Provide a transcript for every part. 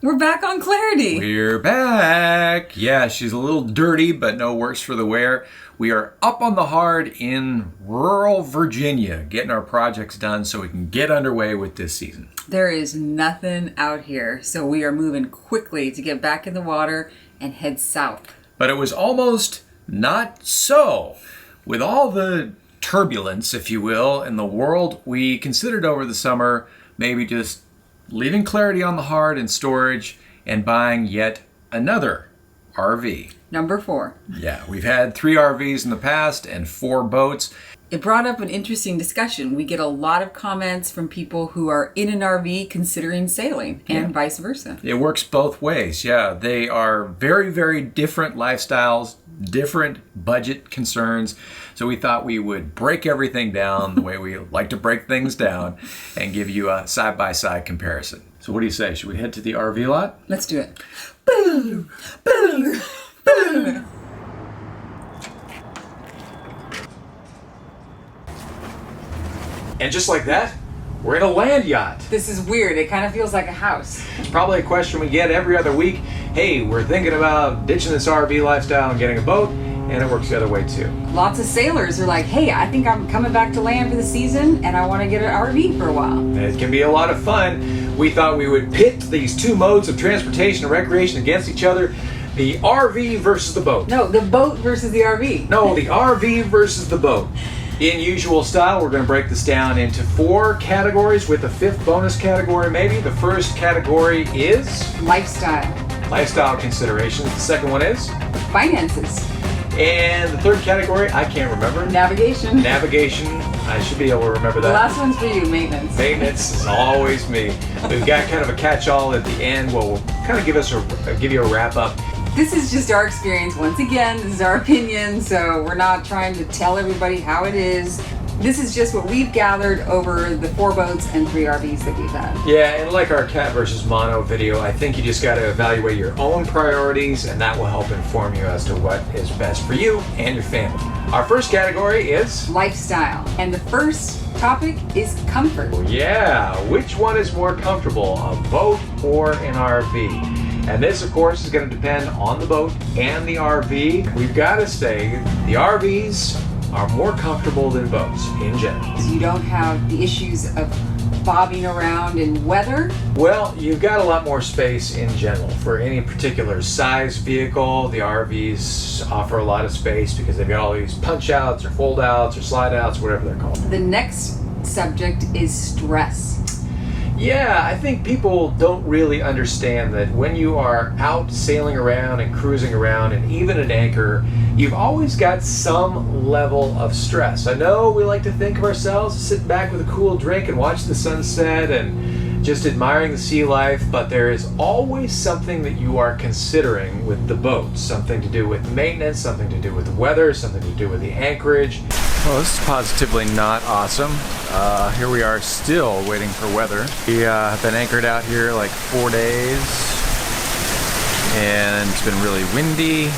We're back on Clarity. We're back. Yeah, she's a little dirty, but no worse for the wear. We are up on the hard in rural Virginia, getting our projects done so we can get underway with this season. There is nothing out here, so we are moving quickly to get back in the water and head south. But it was almost not so. With all the turbulence, if you will, in the world, we considered over the summer maybe just leaving Clarity on the hard in storage and buying yet another RV. Number 4. Yeah, we've had 3 RVs in the past and 4 boats. It brought up an interesting discussion. We get a lot of comments from people who are in an RV considering sailing and vice versa. It works both ways, yeah. They are very, very different lifestyles, different budget concerns. So we thought we would break everything down the way we like to break things down and give you a side-by-side comparison. So what do you say? Should we head to the RV lot? Let's do it. And just like that, we're in a land yacht. This is weird. It kind of feels like a house. It's probably a question we get every other week. Hey, we're thinking about ditching this RV lifestyle and getting a boat, and it works the other way too. Lots of sailors are like, hey, I think I'm coming back to land for the season, and I want to get an RV for a while. It can be a lot of fun. We thought we would pit these 2 modes of transportation and recreation against each other. The RV versus the boat. No, the boat versus the RV. No, the RV versus the boat. In usual style, we're going to break this down into 4 categories with a 5th bonus category maybe. The first category is Lifestyle considerations. The second one is finances. And the third category, I can't remember. Navigation. I should be able to remember that. The last one's for you, maintenance. Maintenance is always me. We've got kind of a catch-all at the end. We'll kind of give you a wrap-up. This is just our experience. Once again, this is our opinion, so we're not trying to tell everybody how it is. This is just what we've gathered over the 4 boats and 3 RVs that we've had. Yeah, and like our cat versus mono video, I think you just got to evaluate your own priorities, and that will help inform you as to what is best for you and your family. Our first category is lifestyle, and the first topic is comfort. Yeah, which one is more comfortable, a boat or an RV? And this, of course, is going to depend on the boat and the RV. We've got to say the RVs are more comfortable than boats in general. So you don't have the issues of bobbing around in weather? Well, you've got a lot more space in general. For any particular size vehicle, the RVs offer a lot of space because they've got all these punch outs or fold outs or slide outs, whatever they're called. The next subject is stress. Yeah, I think people don't really understand that when you are out sailing around and cruising around and even at anchor, you've always got some level of stress. I know we like to think of ourselves sitting back with a cool drink and watch the sunset and just admiring the sea life, but there is always something that you are considering with the boat. Something to do with maintenance, something to do with the weather, something to do with the anchorage. Well, this is positively not awesome. Here we are still waiting for weather. We have been anchored out here like 4 days, and it's been really windy.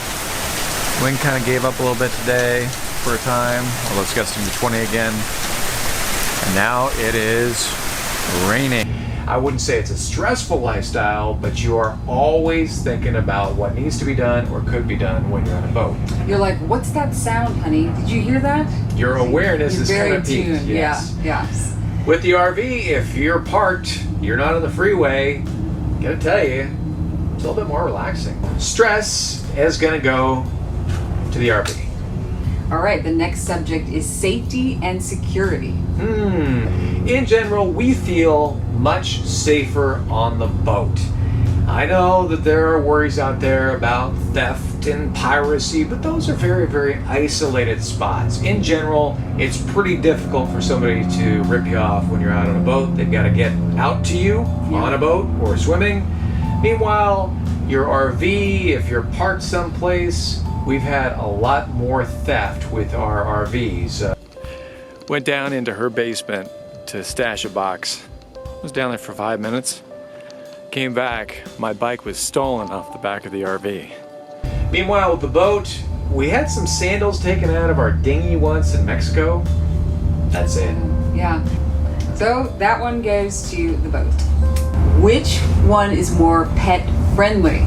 Wind kind of gave up a little bit today for a time, although it's gusting to 20 again. And now it is raining. I wouldn't say it's a stressful lifestyle, but you are always thinking about what needs to be done or could be done when you're on a boat. You're like, what's that sound, honey? Did you hear that? Your awareness is kind of peaked. Tuned. Yes. Yeah. With the RV, if you're parked, you're not on the freeway, gotta tell you, it's a little bit more relaxing. Stress is gonna go to the RV. All right, the next subject is safety and security. In general, we feel much safer on the boat. I know that there are worries out there about theft and piracy, but those are very, very isolated spots. In general, it's pretty difficult for somebody to rip you off when you're out on a boat. They've got to get out to you on a boat or swimming. Meanwhile, your RV, if you're parked someplace, we've had a lot more theft with our RVs. Went down into her basement to stash a box. Was down there for 5 minutes. Came back, my bike was stolen off the back of the RV. Meanwhile, with the boat, we had some sandals taken out of our dinghy once in Mexico. That's it. Yeah. So that one goes to the boat. Which one is more pet friendly?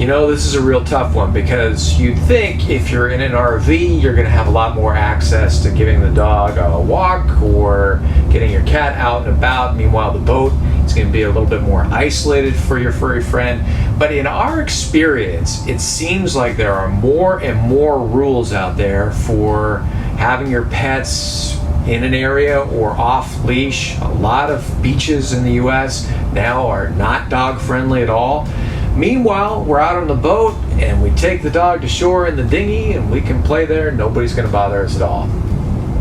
You know, this is a real tough one because you'd think if you're in an RV, you're going to have a lot more access to giving the dog a walk or getting your cat out and about. Meanwhile, the boat is going to be a little bit more isolated for your furry friend. But in our experience, it seems like there are more and more rules out there for having your pets in an area or off leash. A lot of beaches in the US now are not dog friendly at all. Meanwhile, we're out on the boat and we take the dog to shore in the dinghy and we can play there. Nobody's going to bother us at all.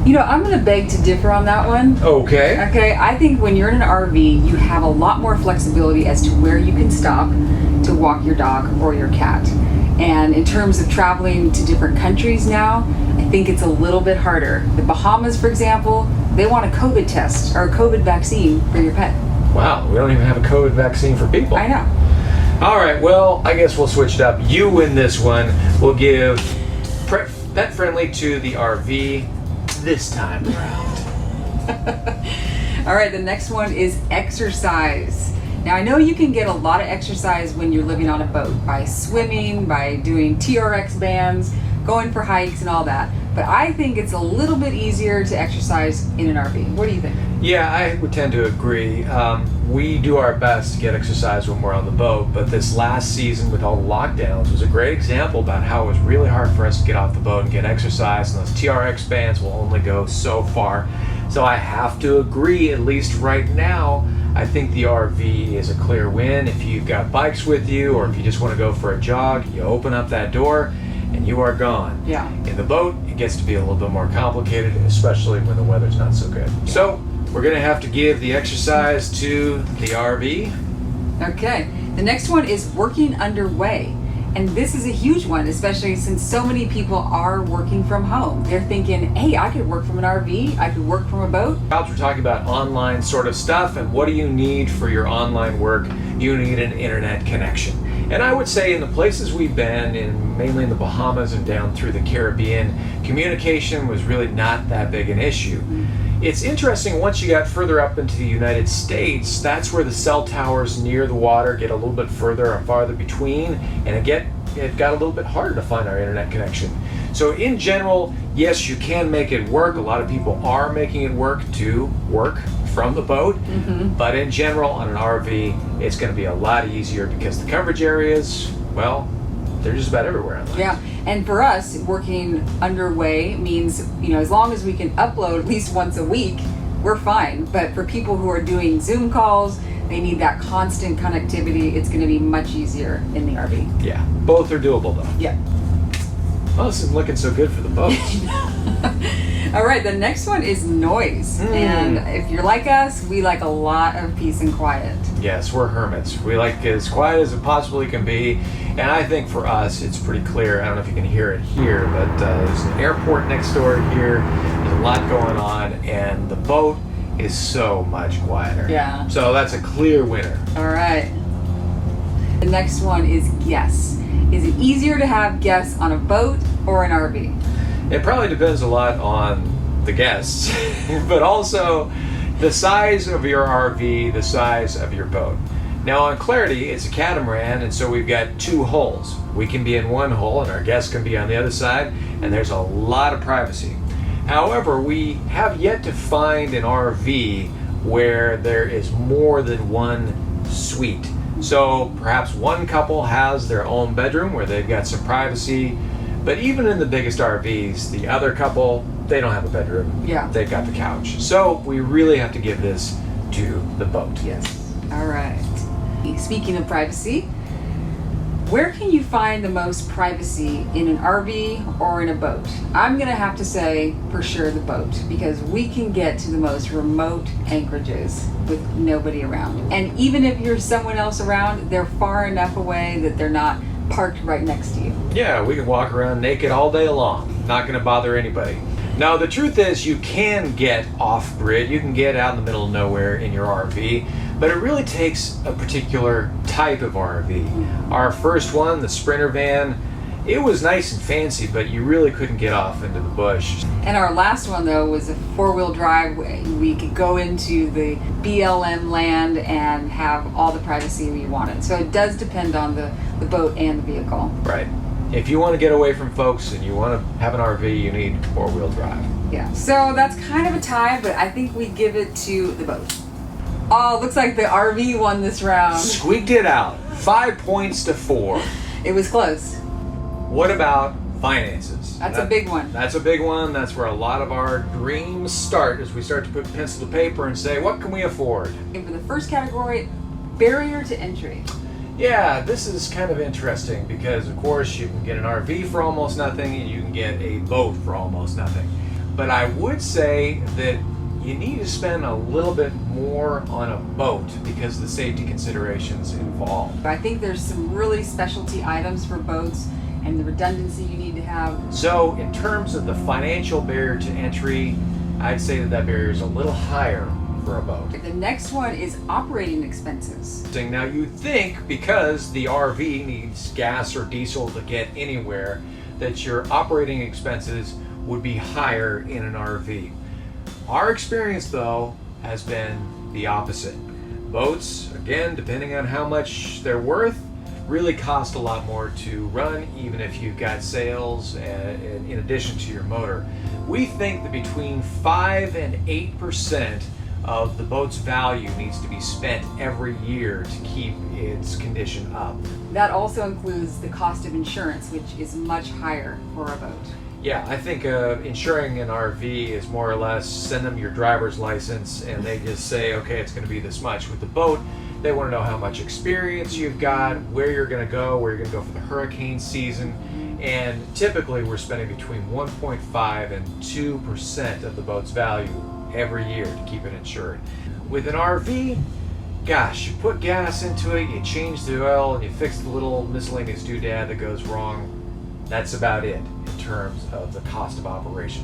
You know, I'm going to beg to differ on that one. Okay. Okay, I think when you're in an RV, you have a lot more flexibility as to where you can stop to walk your dog or your cat. And in terms of traveling to different countries now, I think it's a little bit harder. The Bahamas, for example, they want a COVID test or a COVID vaccine for your pet. Wow, we don't even have a COVID vaccine for people. I know. All right, well, I guess we'll switch it up. You win this one. We'll give pet friendly to the RV this time around. All right, the next one is exercise. Now, I know you can get a lot of exercise when you're living on a boat by swimming, by doing TRX bands, going for hikes and all that. But I think it's a little bit easier to exercise in an RV. What do you think? Yeah, I would tend to agree. We do our best to get exercise when we're on the boat, but this last season with all the lockdowns was a great example about how it was really hard for us to get off the boat and get exercise, and those TRX bands will only go so far. So I have to agree, at least right now, I think the RV is a clear win. If you've got bikes with you or if you just want to go for a jog, you open up that door and you are gone. Yeah. In the boat, it gets to be a little bit more complicated, especially when the weather's not so good. Yeah. So we're going to have to give the exercise to the RV. Okay. The next one is working underway. And this is a huge one, especially since so many people are working from home. They're thinking, hey, I could work from an RV, I could work from a boat. We're talking about online sort of stuff, and what do you need for your online work? You need an internet connection. And I would say in the places we've been, mainly in the Bahamas and down through the Caribbean, communication was really not that big an issue. It's interesting, once you got further up into the United States, that's where the cell towers near the water get a little bit further and farther between, and it got a little bit harder to find our internet connection. So in general, yes, you can make it work. A lot of people are making it work to work from the boat, but in general, on an RV, it's going to be a lot easier because the coverage areas, well, they're just about everywhere online. Yeah, and for us, working underway means, you know, as long as we can upload at least once a week, we're fine. But for people who are doing Zoom calls, they need that constant connectivity. It's going to be much easier in the RV. Yeah, both are doable though. Yeah. Well, this isn't looking so good for the boats. All right, the next one is noise. And if you're like us, we like a lot of peace and quiet. Yes, we're hermits. We like as quiet as it possibly can be. And I think for us, it's pretty clear. I don't know if you can hear it here, but there's an airport next door here. There's a lot going on, and the boat is so much quieter. Yeah. So that's a clear winner. All right. The next one is guests. Is it easier to have guests on a boat or an RV? It probably depends a lot on the guests, but also the size of your RV, the size of your boat. Now on Clarity, it's a catamaran, and so we've got two hulls. We can be in one hull and our guests can be on the other side, and there's a lot of privacy. However, we have yet to find an RV where there is more than one suite. So perhaps one couple has their own bedroom where they've got some privacy, but even in the biggest RVs, the other couple, they don't have a bedroom. Yeah. They've got the couch. So we really have to give this to the boat. Yes. All right. Speaking of privacy, where can you find the most privacy in an RV or in a boat? I'm going to have to say for sure the boat, because we can get to the most remote anchorages with nobody around. And even if you're someone else around, they're far enough away that they're not parked right next to you. Yeah, we can walk around naked all day long. Not going to bother anybody. Now, the truth is you can get off-grid. You can get out in the middle of nowhere in your RV, but it really takes a particular type of RV. Our first one, the Sprinter van, It was nice and fancy, but you really couldn't get off into the bush. And our last one, though, was a four-wheel drive. We could go into the BLM land and have all the privacy we wanted. So it does depend on the boat and the vehicle. Right. If you want to get away from folks and you want to have an RV, you need four-wheel drive. Yeah. So that's kind of a tie, but I think we give it to the boat. Oh, looks like the RV won this round. Squeaked it out. 5 points to 4. It was close. What about finances? That's a big one. That's a big one. That's where a lot of our dreams start as we start to put pencil to paper and say, what can we afford? And for the first category, barrier to entry. Yeah, this is kind of interesting because, of course, you can get an RV for almost nothing and you can get a boat for almost nothing. But I would say that you need to spend a little bit more on a boat because of the safety considerations involved. I think there's some really specialty items for boats and the redundancy you need to have. So in terms of the financial barrier to entry, I'd say that barrier is a little higher for a boat. The next one is operating expenses. Now you'd think because the RV needs gas or diesel to get anywhere, that your operating expenses would be higher in an RV. Our experience, though, has been the opposite. Boats, again, depending on how much they're worth, really cost a lot more to run, even if you've got sails in addition to your motor. We think that between 5 and 8% of the boat's value needs to be spent every year to keep its condition up. That also includes the cost of insurance, which is much higher for a boat. Yeah, I think insuring an RV is more or less send them your driver's license and they just say, okay, it's going to be this much. With the boat, they want to know how much experience you've got, where you're going to go, where you're going to go for the hurricane season. And typically we're spending between 1.5 and 2% of the boat's value every year to keep it insured. With an RV, gosh, you put gas into it, you change the oil, and you fix the little miscellaneous doodad that goes wrong. That's about it in terms of the cost of operation.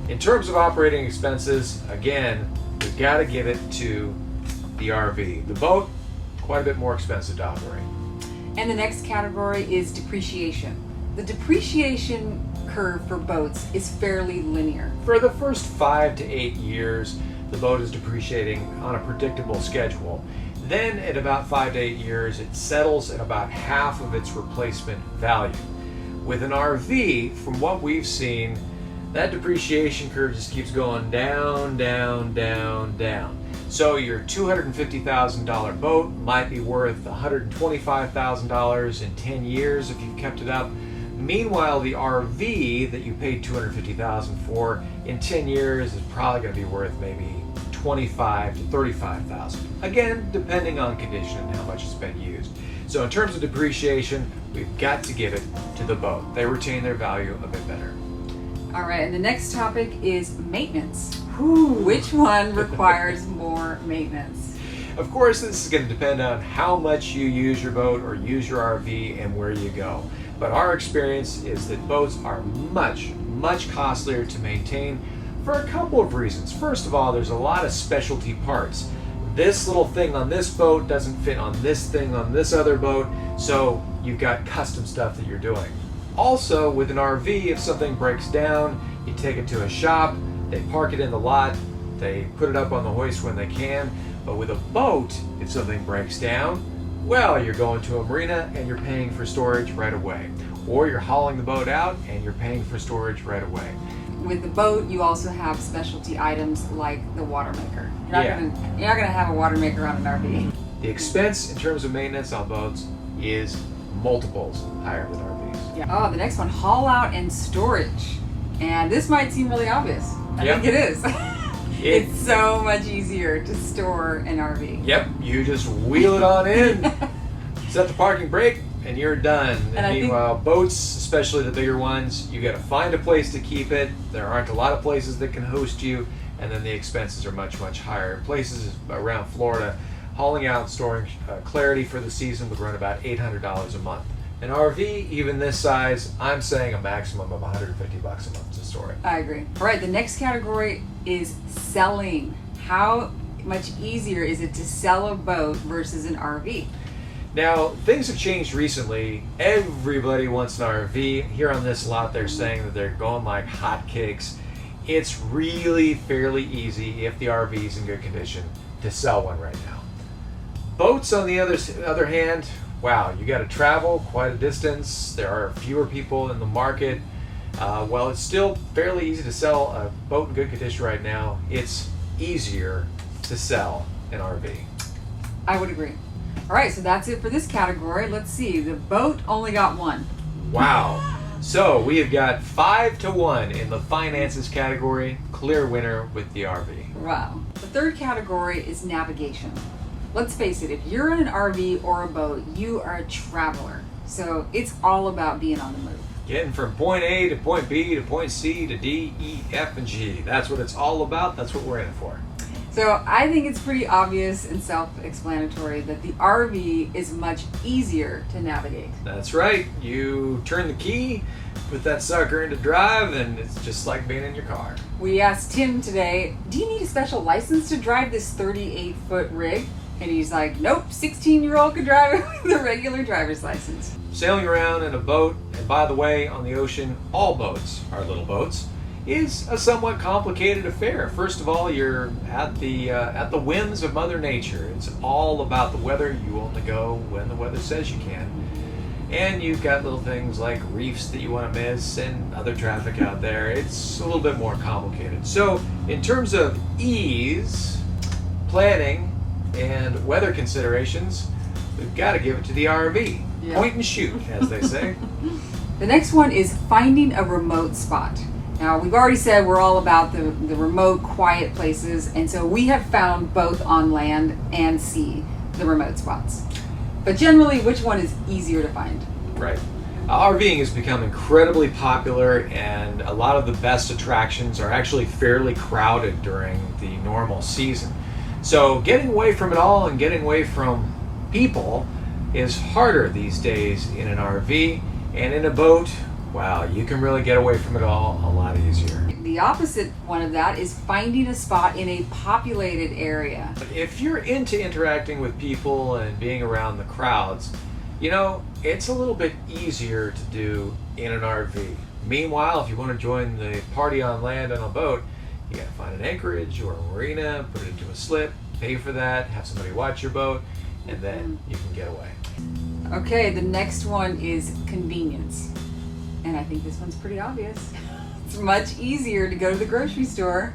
In terms of operating expenses, again, we've got to give it to the RV. The boat, quite a bit more expensive to operate. And the next category is depreciation. The depreciation curve for boats is fairly linear. For the first 5 to 8 years, the boat is depreciating on a predictable schedule. Then at about 5 to 8 years, it settles at about half of its replacement value. With an RV, from what we've seen, that depreciation curve just keeps going down, down, down, down. So your $250,000 boat might be worth $125,000 in 10 years if you've kept it up. Meanwhile, the RV that you paid $250,000 for in 10 years is probably going to be worth maybe $25,000 to $35,000. Again, depending on condition and how much it's been used. So in terms of depreciation, we've got to give it to the boat. They retain their value a bit better. All right, and the next topic is maintenance. Which one requires more maintenance? Of course, this is going to depend on how much you use your boat or use your RV and where you go. But our experience is that boats are much, much costlier to maintain for a couple of reasons. First of all, there's a lot of specialty parts. This little thing on this boat doesn't fit on this thing on this other boat, so you've got custom stuff that you're doing. Also, with an RV, if something breaks down, you take it to a shop, they park it in the lot, they put it up on the hoist when they can. But with a boat, if something breaks down, well, you're going to a marina and you're paying for storage right away. Or you're hauling the boat out and you're paying for storage right away. With the boat, you also have specialty items like the water maker. You're not gonna have a water maker on an RV. The expense in terms of maintenance on boats is multiples higher than RVs. Yeah. Oh, the next one, haul out and storage. And this might seem really obvious. I think it is. It's so much easier to store an RV. Yep, you just wheel it on in, set the parking brake, and you're done. And meanwhile, boats, especially the bigger ones, you got to find a place to keep it. There aren't a lot of places that can host you, and then the expenses are much, much higher. Places around Florida, hauling out and storing Clarity for the season would run about $800 a month. An RV, even this size, I'm saying a maximum of $150 a month to store it. I agree. All right, the next category is selling. How much easier is it to sell a boat versus an RV? Now, things have changed recently. Everybody wants an RV. Here on this lot, they're saying that they're going like hotcakes. It's really fairly easy, if the RV is in good condition, to sell one right now. Boats, on the other hand, wow, you got to travel quite a distance. There are fewer people in the market. Well, it's still fairly easy to sell a boat in good condition right now. It's easier to sell an RV. I would agree. All right, so that's it for this category. Let's see. The boat only got one. Wow. So we have got 5-1 in the finances category. Clear winner with the RV. Wow. The third category is navigation. Let's face it, if you're in an RV or a boat, you are a traveler. So it's all about being on the move. Getting from point A to point B to point C to D, E, F, and G. That's what it's all about. That's what we're in it for. So I think it's pretty obvious and self-explanatory that the RV is much easier to navigate. That's right. You turn the key, put that sucker into drive, and it's just like being in your car. We asked Tim today, do you need a special license to drive this 38-foot rig? And he's like, nope, 16-year-old could drive it with a regular driver's license. Sailing around in a boat, and by the way, on the ocean, all boats are little boats, is a somewhat complicated affair. First of all, you're at the whims of Mother Nature. It's all about the weather. You only go when the weather says you can. And you've got little things like reefs that you want to miss and other traffic out there. It's a little bit more complicated. So in terms of ease, planning, and weather considerations, we've got to give it to the RV. Yep. Point and shoot, as they say. The next one is finding a remote spot. Now, we've already said we're all about the remote, quiet places, and so we have found both on land and sea the remote spots. But generally, which one is easier to find? Right. RVing has become incredibly popular, and a lot of the best attractions are actually fairly crowded during the normal season. So getting away from it all and getting away from people is harder these days in an RV, and in a boat, wow, you can really get away from it all a lot easier. The opposite one of that is finding a spot in a populated area. If you're into interacting with people and being around the crowds, you know, it's a little bit easier to do in an RV. Meanwhile, if you want to join the party on land on a boat, you gotta find an anchorage or a marina, put it into a slip, pay for that, have somebody watch your boat, and then you can get away. Okay, the next one is convenience. And I think this one's pretty obvious. It's much easier to go to the grocery store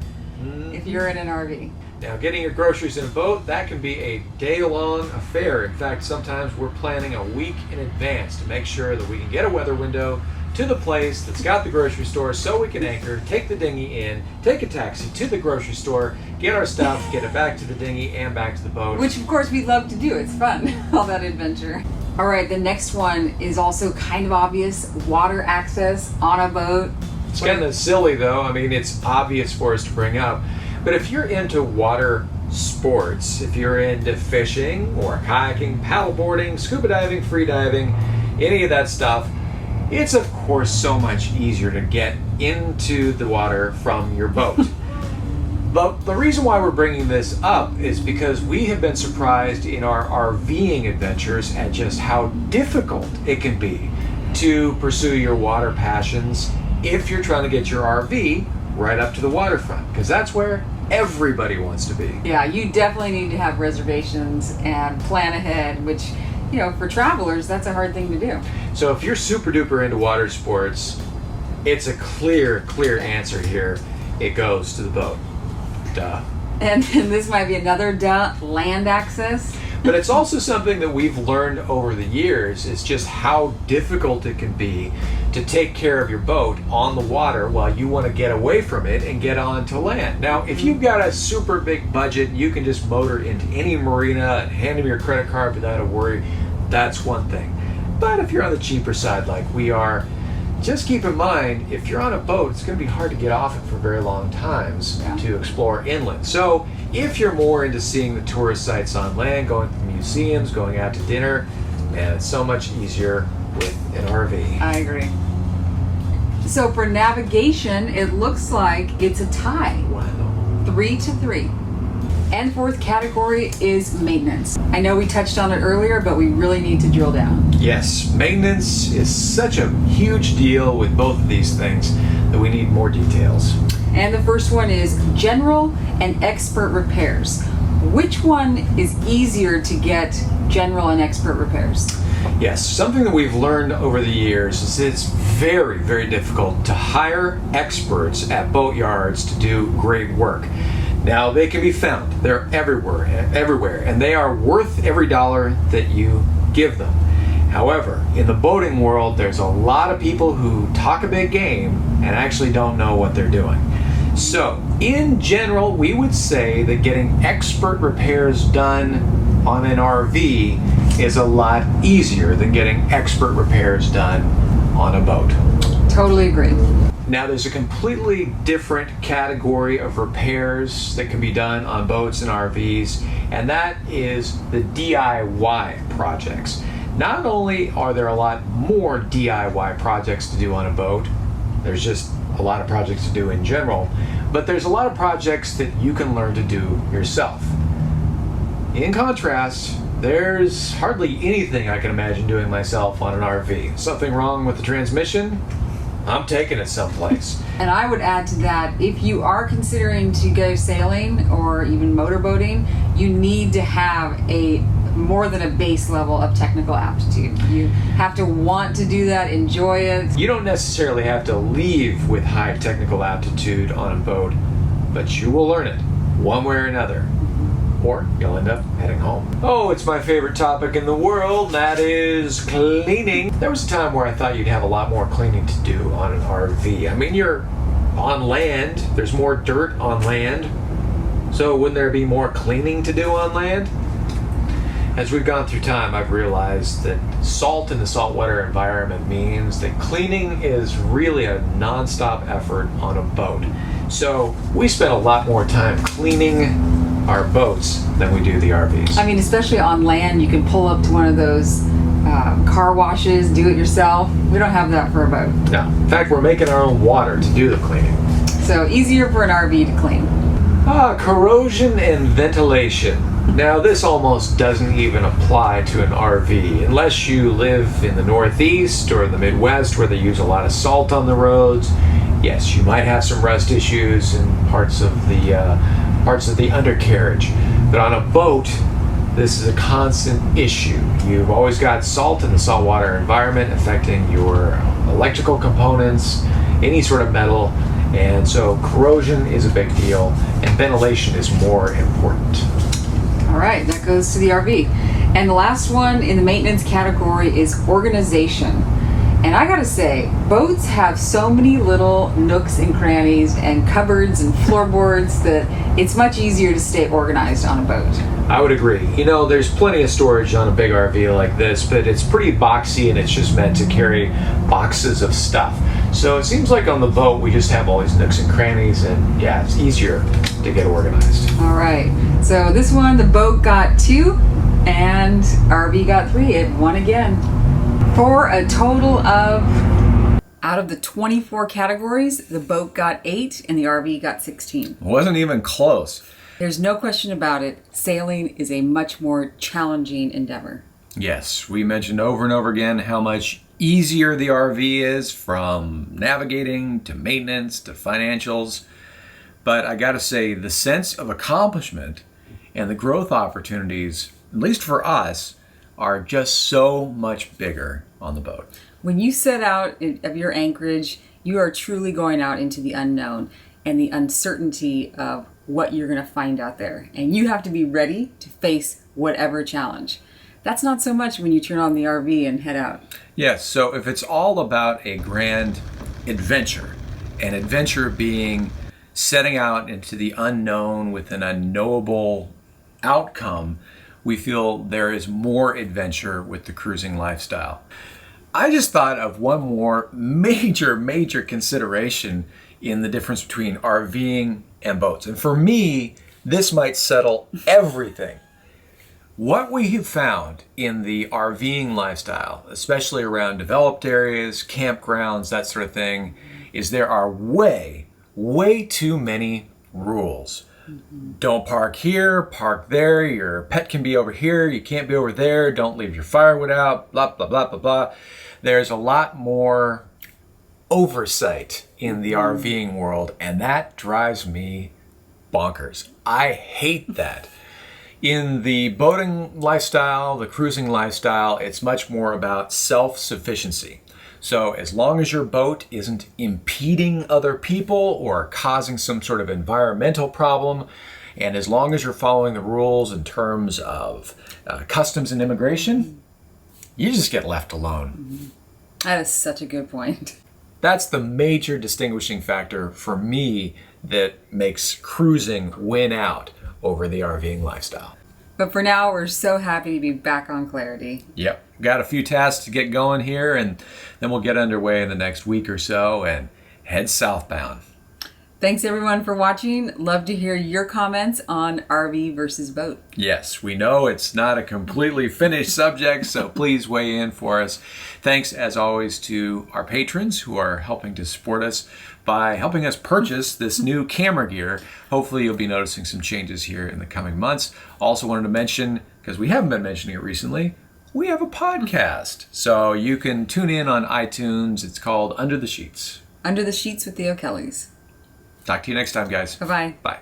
if you're in an RV. Now, getting your groceries in a boat, that can be a day-long affair. In fact, sometimes we're planning a week in advance to make sure that we can get a weather window to the place that's got the grocery store so we can anchor, take the dinghy in, take a taxi to the grocery store, get our stuff, get it back to the dinghy and back to the boat. Which, of course, we love to do. It's fun, all that adventure. All right, the next one is also kind of obvious. Water access on a boat. It's kind of silly, though. I mean, it's obvious for us to bring up. But if you're into water sports, if you're into fishing or kayaking, paddleboarding, scuba diving, free diving, any of that stuff, it's of course so much easier to get into the water from your boat. But the reason why we're bringing this up is because we have been surprised in our RVing adventures at just how difficult it can be to pursue your water passions if you're trying to get your RV right up to the waterfront, because that's where everybody wants to be. Yeah, you definitely need to have reservations and plan ahead, which, you know, for travelers, that's a hard thing to do. So if you're super duper into water sports, it's a clear answer here. It goes to the boat. Duh. And this might be another duh, land access. But it's also something that we've learned over the years is just how difficult it can be to take care of your boat on the water while you want to get away from it and get onto land. Now, if you've got a super big budget, you can just motor into any marina and hand them your credit card without a worry. That's one thing. But if you're on the cheaper side like we are, just keep in mind, if you're on a boat, it's going to be hard to get off it for very long times to explore inland. So if you're more into seeing the tourist sites on land, going to the museums, going out to dinner, man, it's so much easier with an RV. I agree. So for navigation, it looks like it's a tie. Wow. 3-3. And the fourth category is maintenance. I know we touched on it earlier, but we really need to drill down. Yes, maintenance is such a huge deal with both of these things that we need more details. And the first one is general and expert repairs. Which one is easier to get general and expert repairs? Yes, something that we've learned over the years is it's very, very difficult to hire experts at boat yards to do great work. Now, they can be found. They're everywhere, and they are worth every dollar that you give them. However, in the boating world, there's a lot of people who talk a big game and actually don't know what they're doing. So, in general, we would say that getting expert repairs done on an RV is a lot easier than getting expert repairs done on a boat. Totally agree. Now, there's a completely different category of repairs that can be done on boats and RVs, and that is the DIY projects. Not only are there a lot more DIY projects to do on a boat, there's just a lot of projects to do in general, but there's a lot of projects that you can learn to do yourself. In contrast, there's hardly anything I can imagine doing myself on an RV. Something wrong with the transmission? I'm taking it someplace. And I would add to that, if you are considering to go sailing or even motorboating, you need to have more than a base level of technical aptitude. You have to want to do that, enjoy it. You don't necessarily have to leave with high technical aptitude on a boat, but you will learn it one way or another. Or you'll end up heading home. Oh, it's my favorite topic in the world, that is cleaning. There was a time where I thought you'd have a lot more cleaning to do on an RV. I mean, you're on land, there's more dirt on land, so wouldn't there be more cleaning to do on land? As we've gone through time, I've realized that salt in the saltwater environment means that cleaning is really a non-stop effort on a boat. So we spend a lot more time cleaning our boats than we do the RVs. I mean, especially on land, you can pull up to one of those car washes, do it yourself. We don't have that for a boat. No. In fact, we're making our own water to do the cleaning. So easier for an RV to clean. Corrosion and ventilation. Now, this almost doesn't even apply to an RV unless you live in the Northeast or the Midwest where they use a lot of salt on the roads. Yes, you might have some rust issues in parts of the undercarriage, but on a boat, this is a constant issue. You've always got salt in the saltwater environment affecting your electrical components, any sort of metal, and so corrosion is a big deal, and ventilation is more important. All right, that goes to the RV. And the last one in the maintenance category is organization. And I gotta say, boats have so many little nooks and crannies and cupboards and floorboards that it's much easier to stay organized on a boat. I would agree. You know, there's plenty of storage on a big RV like this, but it's pretty boxy and it's just meant to carry boxes of stuff. So it seems like on the boat we just have all these nooks and crannies, and yeah, it's easier to get organized. All right, so this one, the boat got 2 and RV got 3. It won again. For a total of, out of the 24 categories, the boat got 8 and the RV got 16. Wasn't even close. There's no question about it, sailing is a much more challenging endeavor. Yes, we mentioned over and over again how much easier the RV is, from navigating to maintenance to financials. But I gotta say, the sense of accomplishment and the growth opportunities, at least for us, are just so much bigger on the boat. When you set out of your anchorage, you are truly going out into the unknown and the uncertainty of what you're going to find out there. And you have to be ready to face whatever challenge. That's not so much when you turn on the RV and head out. Yes, so if it's all about a grand adventure, an adventure being setting out into the unknown with an unknowable outcome, we feel there is more adventure with the cruising lifestyle. I just thought of one more major consideration in the difference between RVing and boats. And for me, this might settle everything. What we have found in the RVing lifestyle, especially around developed areas, campgrounds, that sort of thing, is there are way too many rules. Don't park here, park there. Your pet can be over here. You can't be over there. Don't leave your firewood out. Blah, blah, blah, blah, blah. There's a lot more oversight in the RVing world, and that drives me bonkers. I hate that. In the boating lifestyle, the cruising lifestyle, it's much more about self-sufficiency. So as long as your boat isn't impeding other people or causing some sort of environmental problem, and as long as you're following the rules in terms of customs and immigration, you just get left alone. That is such a good point. That's the major distinguishing factor for me that makes cruising win out over the RVing lifestyle. But for now, we're so happy to be back on Clarity. Yep. Got a few tasks to get going here, and then we'll get underway in the next week or so and head southbound. Thanks everyone for watching. Love to hear your comments on RV versus boat. Yes, we know it's not a completely finished subject, so please weigh in for us. Thanks, as always, to our patrons who are helping to support us by helping us purchase this new camera gear. Hopefully you'll be noticing some changes here in the coming months. Also wanted to mention, because we haven't been mentioning it recently, we have a podcast. So you can tune in on iTunes. It's called Under the Sheets. Under the Sheets with the O'Kellys. Talk to you next time, guys. Bye-bye. Bye.